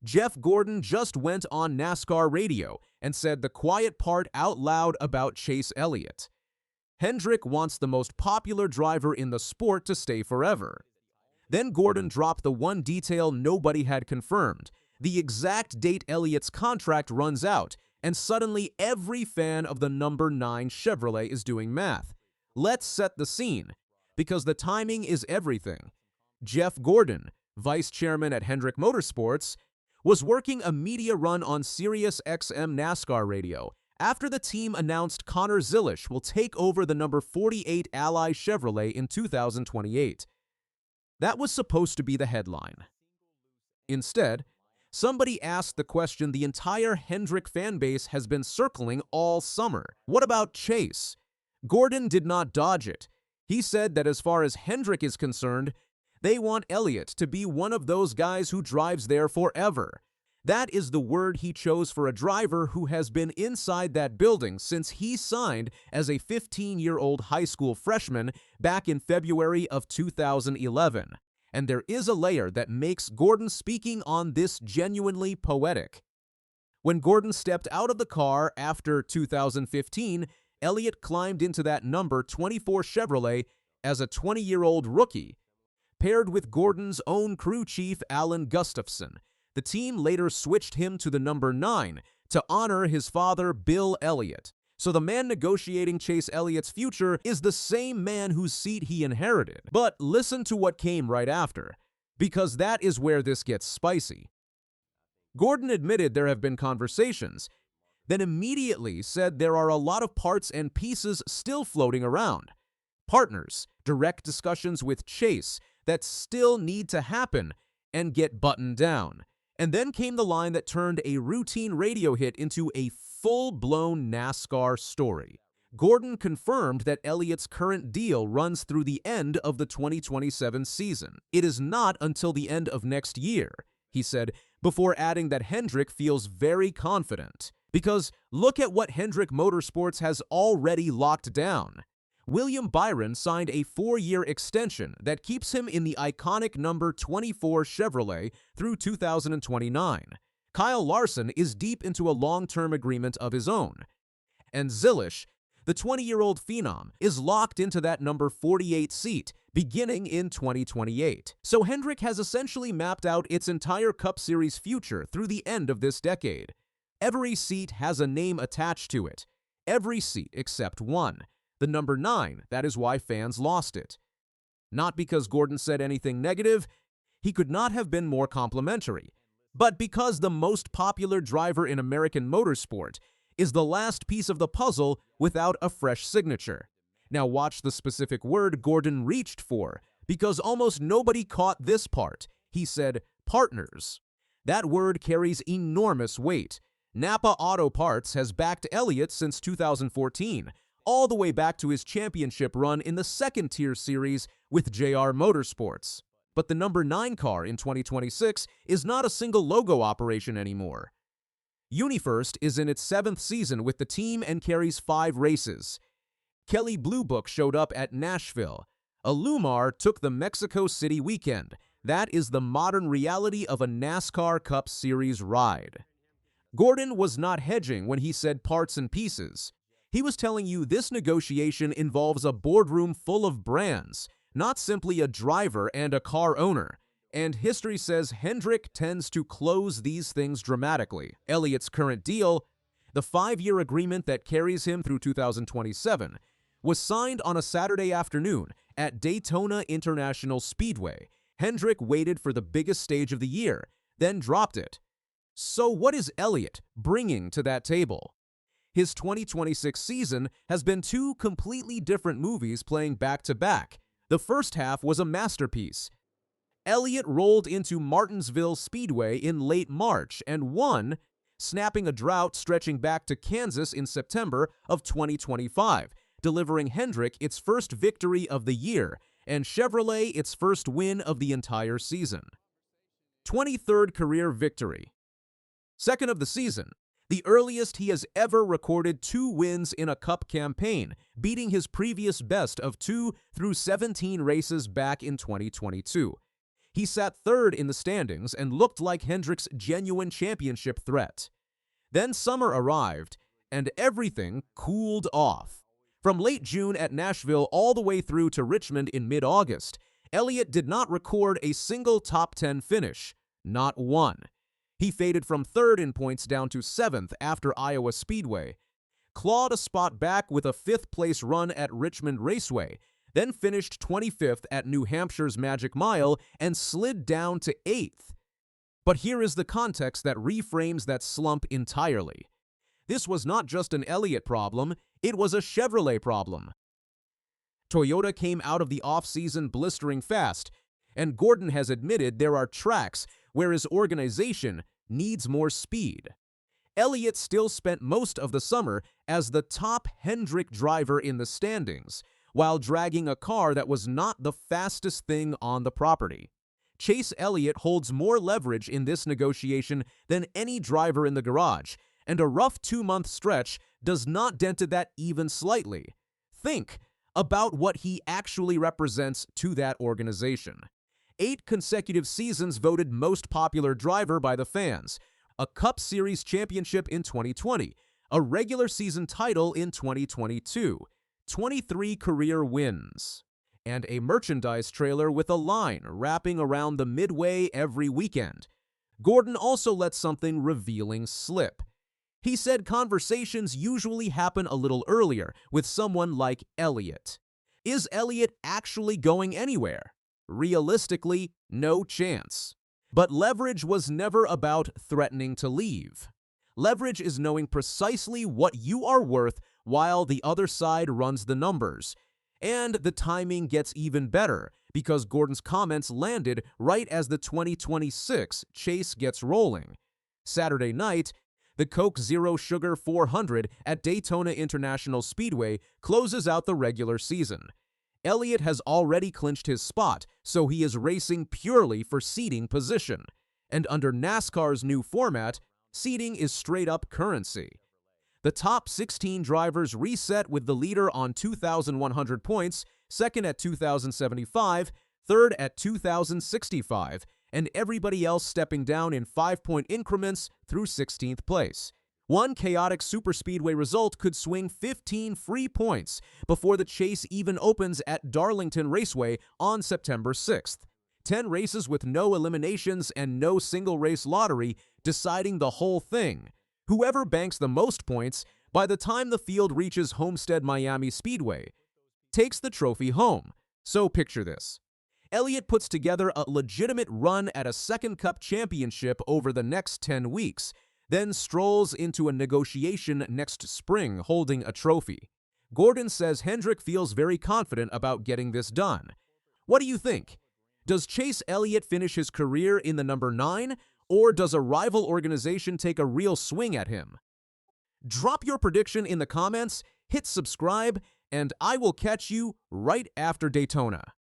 Jeff Gordon just went on NASCAR Radio and said the quiet part out loud about Chase Elliott. Hendrick wants the most popular driver in the sport to stay forever. Then Gordon dropped the one detail nobody had confirmed, the exact date Elliott's contract runs out, and suddenly every fan of the number 9 Chevrolet is doing math. Let's set the scene, because the timing is everything. Jeff Gordon, vice chairman at Hendrick Motorsports, was working a media run on SiriusXM NASCAR Radio after the team announced Connor Zilisch will take over the number 48 Ally Chevrolet in 2028. That was supposed to be the headline. Instead, somebody asked the question the entire Hendrick fanbase has been circling all summer. What about Chase? Gordon did not dodge it. He said that as far as Hendrick is concerned, they want Elliott to be one of those guys who drives there forever. That is the word he chose for a driver who has been inside that building since he signed as a 15-year-old high school freshman back in February of 2011. And there is a layer that makes Gordon speaking on this genuinely poetic. When Gordon stepped out of the car after 2015, Elliott climbed into that number 24 Chevrolet as a 20-year-old rookie. Paired with Gordon's own crew chief, Alan Gustafson, the team later switched him to the number 9 to honor his father, Bill Elliott. So the man negotiating Chase Elliott's future is the same man whose seat he inherited. But listen to what came right after, because that is where this gets spicy. Gordon admitted there have been conversations, then immediately said there are a lot of parts and pieces still floating around. Partners, direct discussions with Chase that still need to happen and get buttoned down. And then came the line that turned a routine radio hit into a full-blown NASCAR story. Gordon confirmed that Elliott's current deal runs through the end of the 2027 season. It is not until the end of next year, he said, before adding that Hendrick feels very confident. Because look at what Hendrick Motorsports has already locked down. William Byron signed a 4-year extension that keeps him in the iconic number 24 Chevrolet through 2029. Kyle Larson is deep into a long-term agreement of his own. And Zilisch, the 20-year-old phenom, is locked into that number 48 seat beginning in 2028. So Hendrick has essentially mapped out its entire Cup Series future through the end of this decade. Every seat has a name attached to it. Every seat except one. The number 9, that is why fans lost it. Not because Gordon said anything negative, he could not have been more complimentary, but because the most popular driver in American motorsport is the last piece of the puzzle without a fresh signature. Now watch the specific word Gordon reached for, because almost nobody caught this part. He said, partners. That word carries enormous weight. Napa Auto Parts has backed Elliott since 2014, all the way back to his championship run in the second-tier series with JR Motorsports. But the number 9 car in 2026 is not a single logo operation anymore. UniFirst is in its 7th season with the team and carries 5 races. Kelley Blue Book showed up at Nashville. Alumar took the Mexico City weekend. That is the modern reality of a NASCAR Cup Series ride. Gordon was not hedging when he said parts and pieces. He was telling you this negotiation involves a boardroom full of brands, not simply a driver and a car owner. And history says Hendrick tends to close these things dramatically. Elliott's current deal, the 5-year agreement that carries him through 2027, was signed on a Saturday afternoon at Daytona International Speedway. Hendrick waited for the biggest stage of the year, then dropped it. So what is Elliott bringing to that table? His 2026 season has been 2 completely different movies playing back-to-back. The first half was a masterpiece. Elliott rolled into Martinsville Speedway in late March and won, snapping a drought stretching back to Kansas in September of 2025, delivering Hendrick its first victory of the year and Chevrolet its first win of the entire season. 23rd career victory. Second of the season. The earliest he has ever recorded 2 wins in a Cup campaign, beating his previous best of 2 through 17 races back in 2022. He sat third in the standings and looked like Hendrick's genuine championship threat. Then summer arrived, and everything cooled off. From late June at Nashville all the way through to Richmond in mid-August, Elliott did not record a single top 10 finish. Not one. He faded from third in points down to seventh after Iowa Speedway, clawed a spot back with a fifth-place run at Richmond Raceway, then finished 25th at New Hampshire's Magic Mile and slid down to 8th. But here is the context that reframes that slump entirely. This was not just an Elliott problem, it was a Chevrolet problem. Toyota came out of the off-season blistering fast, and Gordon has admitted there are tracks where his organization needs more speed. Elliott still spent most of the summer as the top Hendrick driver in the standings, while dragging a car that was not the fastest thing on the property. Chase Elliott holds more leverage in this negotiation than any driver in the garage, and a rough 2-month stretch does not dent that even slightly. Think about what he actually represents to that organization. 8 consecutive seasons voted most popular driver by the fans, a Cup Series championship in 2020, a regular season title in 2022, 23 career wins, and a merchandise trailer with a line wrapping around the midway every weekend. Gordon also let something revealing slip. He said conversations usually happen a little earlier with someone like Elliott. Is Elliott actually going anywhere? Realistically, no chance. But leverage was never about threatening to leave. Leverage is knowing precisely what you are worth while the other side runs the numbers. And the timing gets even better because Gordon's comments landed right as the 2026 chase gets rolling. Saturday night, the Coke Zero Sugar 400 at Daytona International Speedway closes out the regular season. Elliott has already clinched his spot, so he is racing purely for seeding position. And under NASCAR's new format, seeding is straight-up currency. The top 16 drivers reset with the leader on 2,100 points, second at 2,075, third at 2,065, and everybody else stepping down in 5-point increments through 16th place. One chaotic superspeedway result could swing 15 free points before the chase even opens at Darlington Raceway on September 6th. 10 races with no eliminations and no single-race lottery deciding the whole thing. Whoever banks the most points by the time the field reaches Homestead Miami Speedway takes the trophy home. So picture this. Elliott puts together a legitimate run at a second Cup championship over the next 10 weeks, then strolls into a negotiation next spring holding a trophy. Gordon says Hendrick feels very confident about getting this done. What do you think? Does Chase Elliott finish his career in the number 9, or does a rival organization take a real swing at him? Drop your prediction in the comments, hit subscribe, and I will catch you right after Daytona.